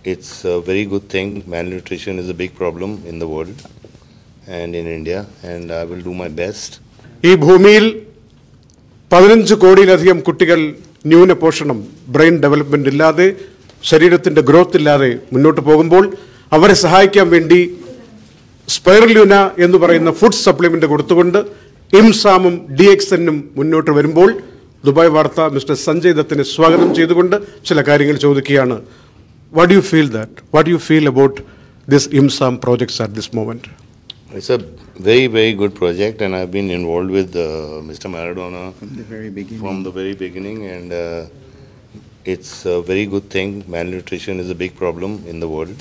it's a very good thing. Malnutrition is a big problem in the world and in India, and I will do my best. ഈ ഭൂമിയിൽ 15 കോടിയിലധികം കുട്ടികൾ ന്യൂനപോഷണം, brain development ഇല്ലാതെ, ശരീരത്തിന്റെ growth ഇല്ലാതെ മുന്നോട്ട് പോകുമ്പോൾ അവരെ സഹായിക്കാൻ വേണ്ടി സ്പൈറുലിന എന്ന് പറയുന്ന ഫുഡ് സപ്ലിമെന്റ് കൊടുത്തുകൊണ്ട് ഇംസാമും DXNും മുന്നോട്ട് വരുമ്പോൾ ദുബായ് വാർത്ത മിസ്റ്റർ സഞ്ജയ് ദത്തിനെ സ്വാഗതം ചെയ്തുകൊണ്ട് ചില കാര്യങ്ങൾ ചോദിക്കുകയാണ്. What do you feel that? What do you feel about this IMSAM projects at this moment? It's a very, very good project, and I've been involved with Mr. Maradona from the very beginning, and it's a very good thing. Malnutrition is a big problem in the world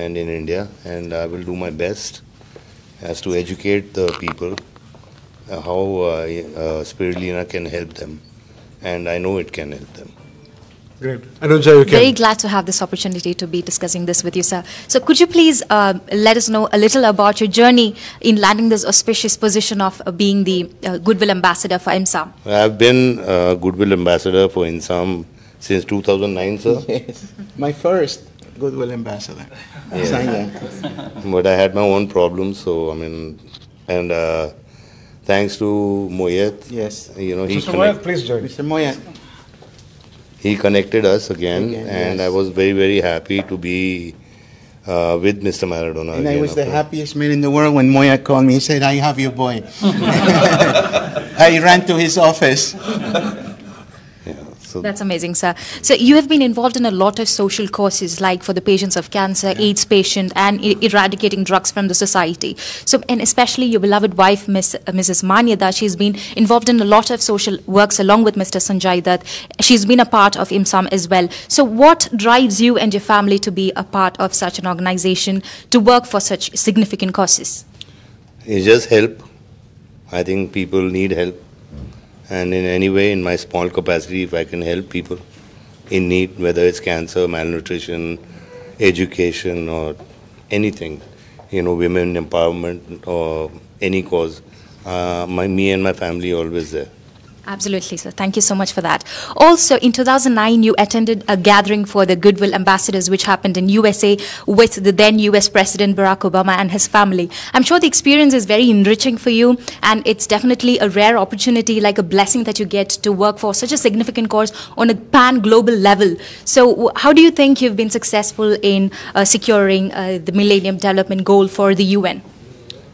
and in India, and I will do my best as to educate the people how Spirulina can help them, and I know it can help them. Great. Anuja, you can. Very glad to have this opportunity to be discussing this with you, sir. So could you please let us know a little about your journey in landing this auspicious position of being the Goodwill Ambassador for IMSAM? I've been Goodwill Ambassador for IMSAM since 2009, sir. Yes, my first Goodwill Ambassador. Yeah. But I had my own problems, so I mean, and thanks to Moyet, Yes. you know, Mr. Moyet, please join. Mr. Moyet. He connected us again, and yes. I was very, very happy to be with Mr. Maradona. And again I was the after. happiest man in the world when Moyet called me. He said, I have your boy. I ran to his office. Yeah, so That's amazing, sir. So you have been involved in a lot of social causes, like for the patients of cancer, AIDS patient, and eradicating drugs from the society. So, and especially your beloved wife, Mrs. Manyada, she's been involved in a lot of social works along with Mr. Sanjay Dutt. She's been a part of IMSAM as well. So what drives you and your family to be a part of such an organization, to work for such significant causes? it's just help. I think people need help, and in any way, in my small capacity, if I can help people in need, whether it's cancer, malnutrition, education, or anything, you know, women empowerment or any cause, me and my family always there. Absolutely, sir. Thank you so much for that. Also, in 2009, you attended a gathering for the Goodwill Ambassadors, which happened in USA with the then US President Barack Obama and his family. I'm sure the experience is very enriching for you, and it's definitely a rare opportunity, like a blessing that you get to work for such a significant cause on a pan-global level. So how do you think you've been successful in securing the Millennium Development Goal for the UN?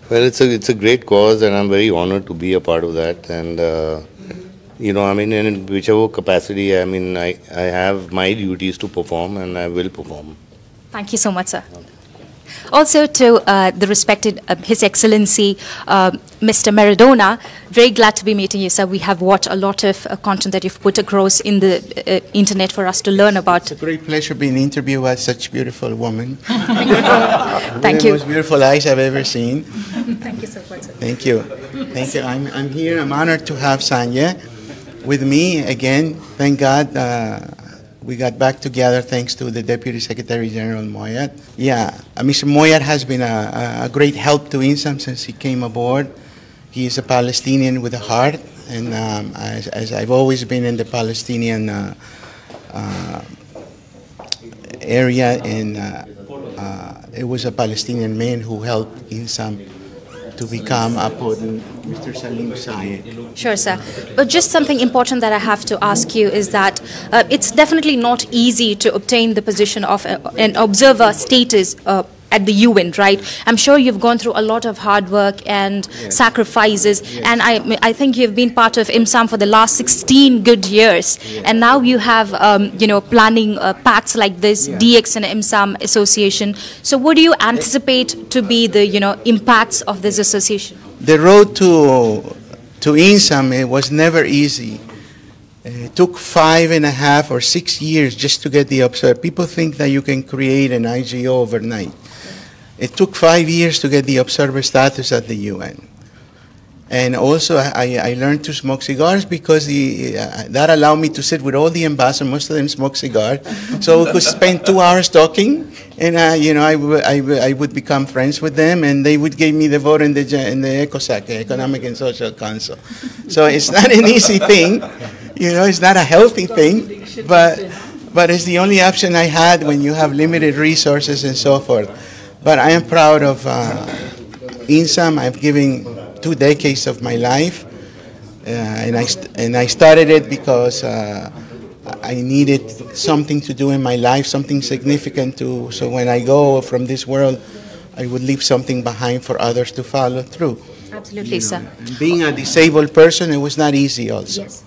Well, it's a great cause, and I'm very honored to be a part of that. And you know, I mean, in whichever capacity, I mean, I have my duties to perform, and I will perform. Thank you so much, sir. Also to the respected His Excellency Mr. Maradona, very glad to be meeting you, sir. We have watched a lot of content that you've put across in the internet for us to learn about. It's a great pleasure being interviewed by such a beautiful woman. Thank The you. most beautiful eyes I've ever seen. Thank you so much, sir. Thank you. Thank you. I'm here. I'm honored to have Sanya with me again. Thank God we got back together thanks to the Deputy Secretary General Moyet. Yeah, Mr. Moyet has been a great help to IMSAM since he came aboard. He is a Palestinian with a heart, and as I've always been in the Palestinian area, and it was a Palestinian man who helped IMSAM to become upon Mr. Salim Sayed. Sure, sir. But just something important that I have to ask you is that it's definitely not easy to obtain the position of an observer status at the UN, right? I'm sure you've gone through a lot of hard work and sacrifices, and I think you've been part of IMSAM for the last 16 good years, and now you have, you know, planning pacts like this, Dxn IMSAM association. So what do you anticipate to be the, you know, impacts of this association? The road to IMSAM, it was never easy. It took 5.5 or 6 years just to get the observer. People think that you can create an IGO overnight. It took 5 years to get the observer status at the UN. And also, I learned to smoke cigars because that allowed me to sit with all the ambassadors. Most of them smoke cigars. So we could spend 2 hours talking, and you know, I would become friends with them, and they would give me the vote in the ECOSOC, Economic and Social Council. So it's not an easy thing. You know, it's not a healthy thing, but it's the only option I had when you have limited resources and so forth. But I am proud of INSAM. I've given 2 decades of my life, and I started it because I needed something to do in my life, something significant to, so when I go from this world, I would leave something behind for others to follow through. Absolutely, sir. And being a disabled person, it was not easy also. Yes.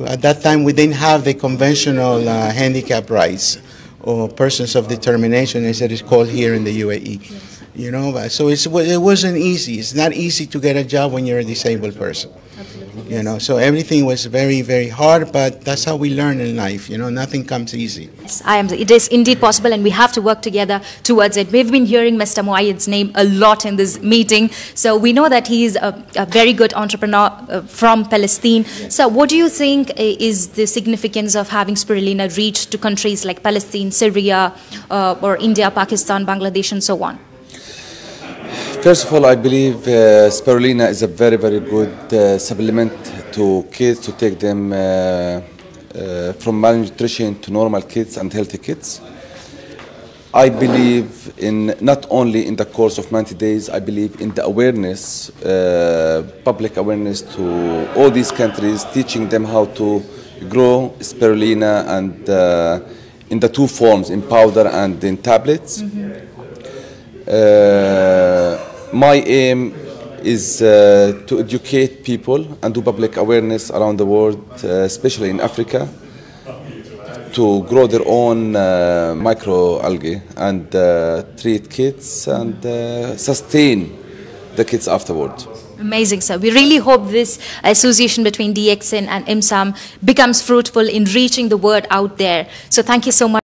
At that time, we didn't have the conventional handicap rights or persons of determination, as it is called here in the UAE. Yes. You know, so it wasn't easy. It's not easy to get a job when you're a disabled person. You know, so everything was very, very hard, but that's how we learn in life. You know, nothing comes easy. Yes, it is indeed possible, and we have to work together towards it. We've been hearing Mr. Muayyid's name a lot in this meeting, so we know that he is a very good entrepreneur from Palestine. So what do you think is the significance of having Spirulina reach to countries like Palestine, Syria, or India, Pakistan, Bangladesh, and so on? First of all, I believe Spirulina is a very, very good supplement to kids, to take them from malnutrition to normal kids and healthy kids. I believe in not only in the course of 90 days, I believe in the awareness, public awareness to all these countries, teaching them how to grow Spirulina and in the 2 forms, in powder and in tablets. My aim is to educate people and do public awareness around the world, especially in Africa, to grow their own microalgae and treat kids and sustain the kids afterward. Amazing, sir. We really hope this association between Dxn and IMSAM becomes fruitful in reaching the word out there. So thank you so much.